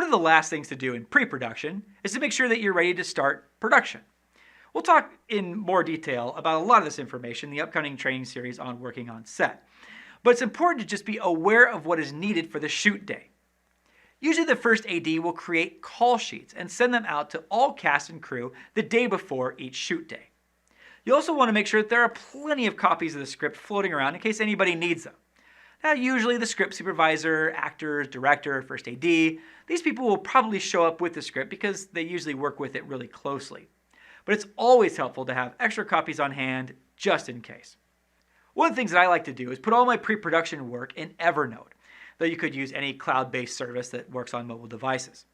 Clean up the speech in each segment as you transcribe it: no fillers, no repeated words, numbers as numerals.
of the last things to do in pre-production is to make sure that you're ready to start production. We'll talk in more detail about a lot of this information in the upcoming training series on working on set. But it's important to just be aware of what is needed for the shoot day. Usually the first AD will create call sheets and send them out to all cast and crew the day before each shoot day. You also want to make sure that there are plenty of copies of the script floating around in case anybody needs them. Now, usually the script supervisor, actors, director, first AD, these people will probably show up with the script because they usually work with it really closely. But it's always helpful to have extra copies on hand just in case. One of the things that I like to do is put all my pre-production work in Evernote, though you could use any cloud-based service that works on mobile devices.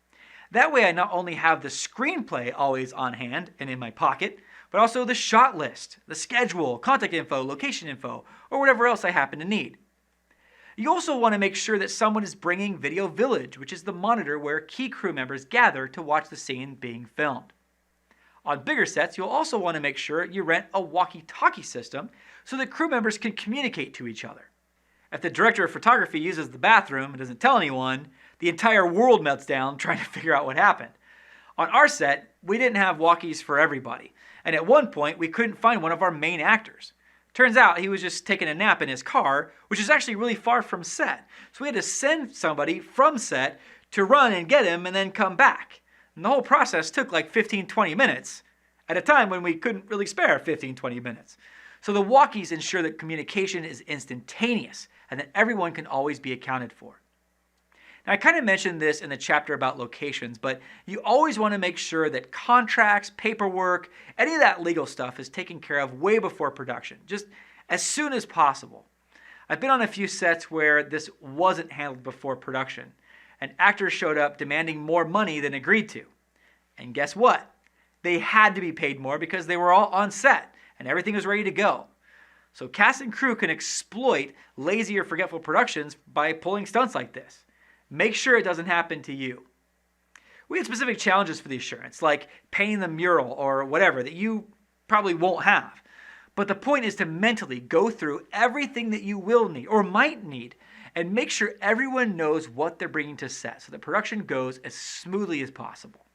That way I not only have the screenplay always on hand and in my pocket, but also the shot list, the schedule, contact info, location info, or whatever else I happen to need. You also want to make sure that someone is bringing Video Village, which is the monitor where key crew members gather to watch the scene being filmed. On bigger sets, you'll also want to make sure you rent a walkie-talkie system so that crew members can communicate to each other. If the director of photography uses the bathroom and doesn't tell anyone, the entire world melts down trying to figure out what happened. On our set, we didn't have walkies for everybody, and at one point we couldn't find one of our main actors. Turns out he was just taking a nap in his car, which is actually really far from set. So we had to send somebody from set to run and get him and then come back. And the whole process took like 15-20 minutes at a time when we couldn't really spare 15-20 minutes. So the walkies ensure that communication is instantaneous and that everyone can always be accounted for. Now, I kind of mentioned this in the chapter about locations, but you always want to make sure that contracts, paperwork, any of that legal stuff is taken care of way before production, just as soon as possible. I've been on a few sets where this wasn't handled before production, and actors showed up demanding more money than agreed to. And guess what? They had to be paid more because they were all on set and everything was ready to go. So cast and crew can exploit lazy or forgetful productions by pulling stunts like this. Make sure it doesn't happen to you. We had specific challenges for the assurance, like painting the mural or whatever that you probably won't have. But the point is to mentally go through everything that you will need or might need and make sure everyone knows what they're bringing to set so that production goes as smoothly as possible.